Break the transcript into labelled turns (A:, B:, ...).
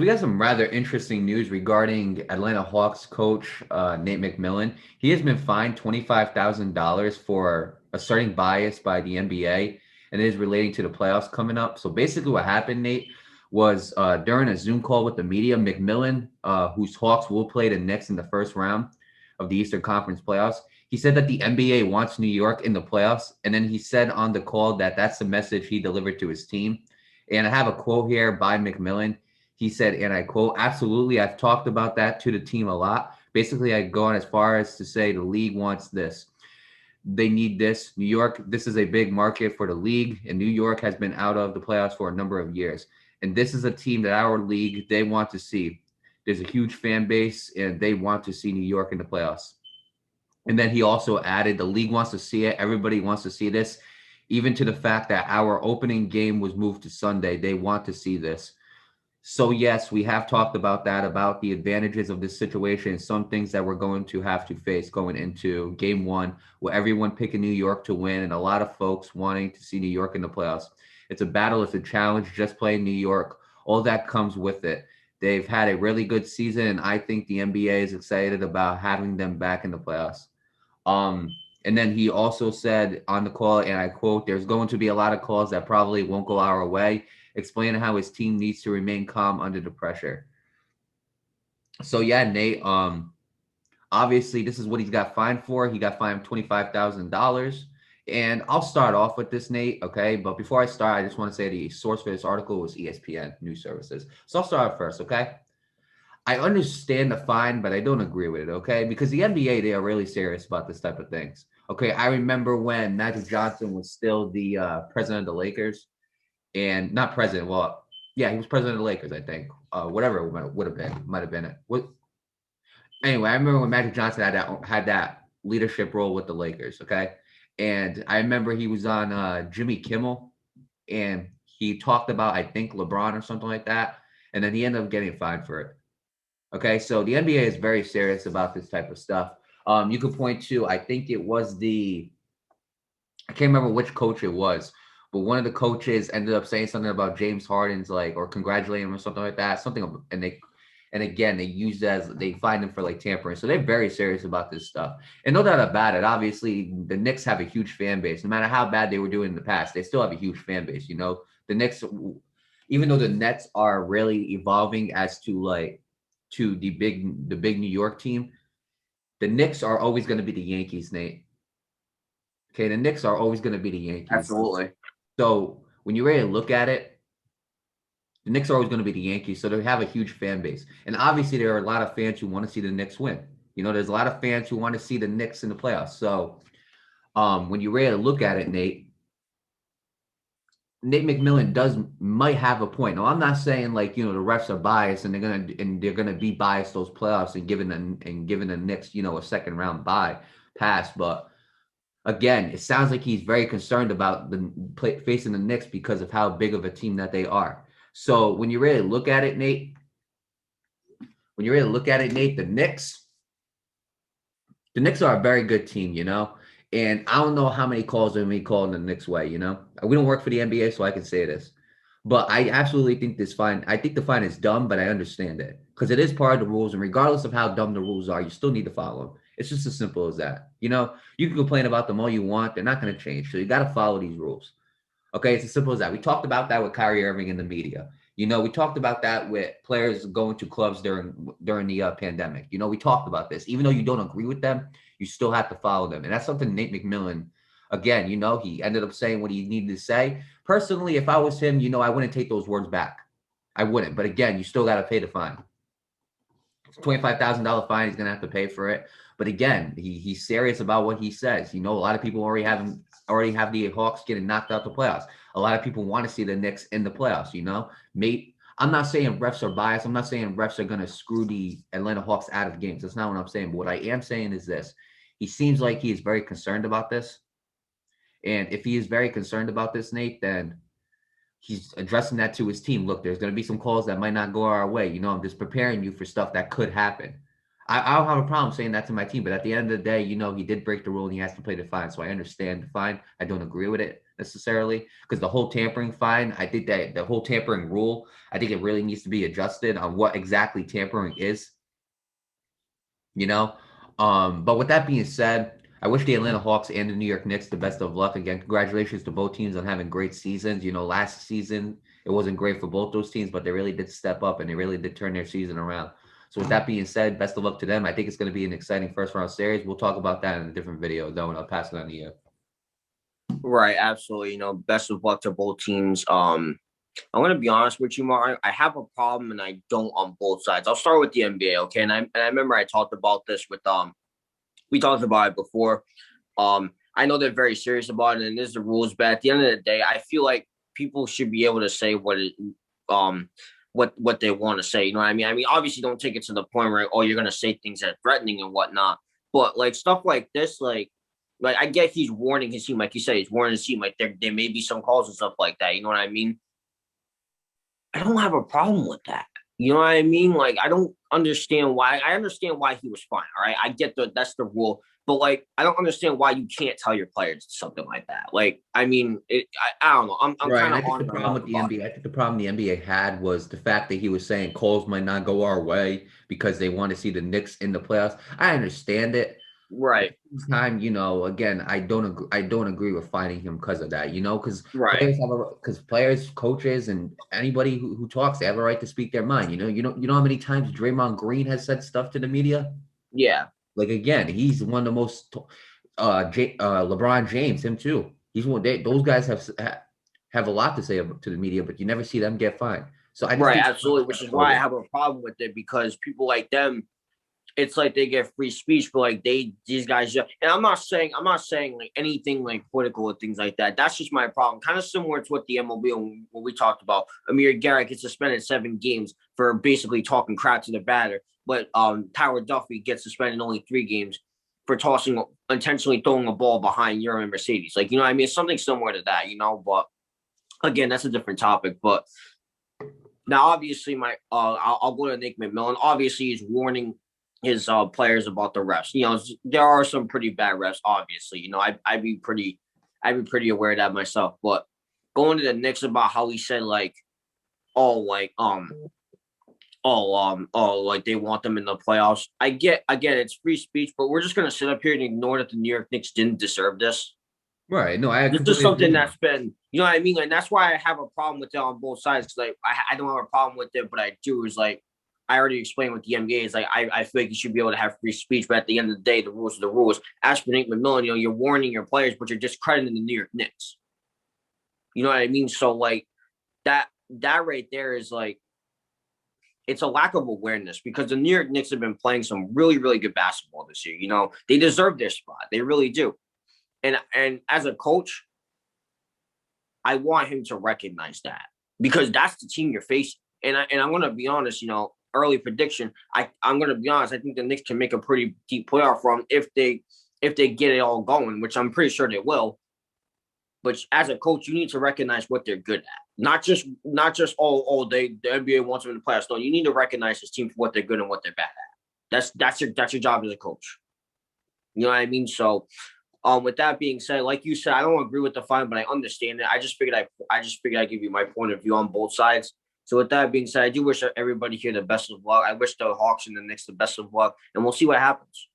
A: we got some rather interesting news regarding Atlanta Hawks coach Nate MacMillan. He has been fined $25,000 for asserting bias by the NBA, and it is relating to the playoffs coming up. So basically, what happened, Nate, was during a Zoom call with the media, MacMillan, whose Hawks will play the Knicks in the first round of the Eastern Conference playoffs, he said that the NBA wants New York in the playoffs, and then he said on the call that that's the message he delivered to his team. And I have a quote here by MacMillan. He said, and I quote, "Absolutely, I've talked about that to the team a lot. Basically, I've gone as far as to say the league wants this. They need this. New York, this is a big market for the league, and New York has been out of the playoffs for a number of years. And this is a team that our league, they want to see. There's a huge fan base, and they want to see New York in the playoffs." And then he also added, the league wants to see it. Everybody wants to see this, even to the fact that our opening game was moved to Sunday. They want to see this. So yes, we have talked about that, about the advantages of this situation, some things that we're going to have to face going into game one, where everyone picking New York to win and a lot of folks wanting to see New York in the playoffs. It's a battle, it's a challenge, just playing New York. All that comes with it. They've had a really good season, and I think the NBA is excited about having them back in the playoffs. And then he also said on the call, and I quote, "There's going to be a lot of calls that probably won't go our way," explaining how his team needs to remain calm under the pressure. So yeah, Nate, obviously this is what he's got fined for. He got fined $25,000. And I'll start off with this, Nate, okay? But before I start, I just want to say the source for this article was ESPN News Services. So I'll start first, okay? I understand the fine, but I don't agree with it, okay? Because the NBA, they are really serious about this type of things. Okay, I remember when Magic Johnson was still the president of the Lakers, and not president. Well, yeah, he was president of the Lakers, I think. Whatever it would have been, might have been it. Anyway, I remember when Magic Johnson had that leadership role with the Lakers. Okay, and I remember he was on Jimmy Kimmel, and he talked about, I think, LeBron or something like that, and then he ended up getting fined for it. Okay, so the NBA is very serious about this type of stuff. You could point to, I think it was I can't remember which coach it was, but one of the coaches ended up saying something about James Harden's, like, or congratulating him or something like that. And again, they used as, they fined him for like tampering. So they're very serious about this stuff. And no doubt about it, obviously the Knicks have a huge fan base. No matter how bad they were doing in the past, they still have a huge fan base. You know, the Knicks, even though the Nets are really evolving as to the big New York team, the Knicks are always going to be the Yankees, Nate. Okay, the Knicks are always going to be the Yankees.
B: Absolutely.
A: So when you really look at it, the Knicks are always going to be the Yankees. So they have a huge fan base. And obviously there are a lot of fans who want to see the Knicks win. You know, there's a lot of fans who want to see the Knicks in the playoffs. So when you really look at it, Nate MacMillan might have a point. Now, I'm not saying, like, you know, the refs are biased and they're gonna be biased those playoffs and giving the Knicks, you know, a second round bye pass. But again, it sounds like he's very concerned about facing the Knicks because of how big of a team that they are. So when you really look at it, Nate, the Knicks are a very good team, you know. And I don't know how many calls are going to be called in the Knicks way, you know. We don't work for the NBA, so I can say this. But I absolutely think this fine. I think the fine is dumb, but I understand it because it is part of the rules. And regardless of how dumb the rules are, you still need to follow them. It's just as simple as that. You know, you can complain about them all you want. They're not going to change. So you got to follow these rules. Okay, it's as simple as that. We talked about that with Kyrie Irving in the media. You know, we talked about that with players going to clubs during the pandemic. You know, we talked about this. Even though you don't agree with them, you still have to follow them. And that's something Nate MacMillan, again, you know, he ended up saying what he needed to say. Personally, if I was him, you know, I wouldn't take those words back. I wouldn't. But again, you still got to pay the fine. It's a $25,000 fine. He's going to have to pay for it. But again, he's serious about what he says. You know, a lot of people already have the Hawks getting knocked out the playoffs. A lot of people want to see the Knicks in the playoffs, you know. I'm not saying refs are biased. I'm not saying refs are going to screw the Atlanta Hawks out of games. That's not what I'm saying. But what I am saying is this. He seems like he is very concerned about this. And if he is very concerned about this, Nate, then he's addressing that to his team. Look, there's going to be some calls that might not go our way. You know, I'm just preparing you for stuff that could happen. I don't have a problem saying that to my team, but at the end of the day, you know, he did break the rule and he has to pay the fine. So I understand the fine. I don't agree with it. necessarily, because the whole tampering fine, I think that the whole tampering rule, I think it really needs to be adjusted on what exactly tampering is, you know? But with that being said, I wish the Atlanta Hawks and the New York Knicks the best of luck. Again, congratulations to both teams on having great seasons. Last season it wasn't great for both those teams, but they really did step up and they really did turn their season around. So with that being said, best of luck to them. I think it's going to be an exciting first round series. We'll talk about that in a different video, though, and I'll pass it on to you.
B: Right, absolutely. Best of luck to both teams. I'm gonna be honest with you, Mark. I have a problem, and I don't on both sides. I'll start with the NBA, okay? And I remember I talked about this with we talked about it before. I know they're very serious about it, and there's the rules. But at the end of the day, I feel like people should be able to say what they want to say. You know what I mean? I mean, obviously, don't take it to the point where you're gonna say things that are threatening and whatnot. But like stuff like this, like I get he's warning his team, like you said, he's warning his team. Like there may be some calls and stuff like that. You know what I mean? I don't have a problem with that. You know what I mean? Like, I don't understand why. I understand why he was fine. All right. I get that's the rule. But like, I don't understand why you can't tell your players something like that. Like, I mean, I don't know. I'm
A: Right,
B: kind
A: and I
B: of
A: think
B: on
A: the
B: and
A: problem
B: off
A: with the
B: about
A: NBA, I think the problem the NBA had was the fact that he was saying calls might not go our way because they want to see the Knicks in the playoffs. I understand it.
B: it.
A: At
B: Right.
A: the same time, again, I don't agree with fining him because of that, because
B: Right.
A: players, coaches, and anybody who talks, they have a right to speak their mind. You know how many times Draymond Green has said stuff to the media?
B: Yeah.
A: Like again, he's one of the most LeBron James, him too. He's one. Those guys have a lot to say to the media, but you never see them get fined. So I just
B: Right.
A: think
B: Absolutely. Which is why I have a problem with it because people like them, it's like they get free speech, but like these guys just, and I'm not saying like anything like political or things like that. That's just my problem. Kind of similar to what the MLB when we talked about. Amir Garrett gets suspended 7 games for basically talking crap to the batter, but Tyler Duffy gets suspended only 3 games for intentionally throwing a ball behind Euro and Mercedes. Like, you know what I mean? It's something similar to that, but again, that's a different topic. But now obviously I'll go to Nate MacMillan. Obviously he's warning his players about the refs. There are some pretty bad refs, obviously. I'd be pretty aware of that myself. But going to the Knicks about how he said like, oh, like like they want them in the playoffs. I get it's free speech, but we're just gonna sit up here and ignore that the New York Knicks didn't deserve this.
A: right. No, I
B: This is
A: completely
B: something
A: agree.
B: that's been, you know what I mean? And that's why I have a problem with it on both sides. Like, I don't have a problem with it, but I do is like, I already explained with the NBA is like, I feel like you should be able to have free speech, but at the end of the day, the rules are the rules. As for Nate MacMillan, you're warning your players, but you're discrediting the New York Knicks. You know what I mean? So like that right there is like, it's a lack of awareness because the New York Knicks have been playing some really, really good basketball this year. They deserve their spot. They really do. And as a coach, I want him to recognize that because that's the team you're facing. And I'm going to be honest, early prediction. I'm going to be honest. I think the Knicks can make a pretty deep playoff run if they get it all going, which I'm pretty sure they will. But as a coach, you need to recognize what they're good at. Not just the NBA wants them in the playoffs. No, you need to recognize this team for what they're good and what they're bad at. That's your job as a coach. You know what I mean? So with that being said, like you said, I don't agree with the fine, but I understand it. I just figured I'd give you my point of view on both sides. So with that being said, I do wish everybody here the best of luck. I wish the Hawks and the Knicks the best of luck, and we'll see what happens.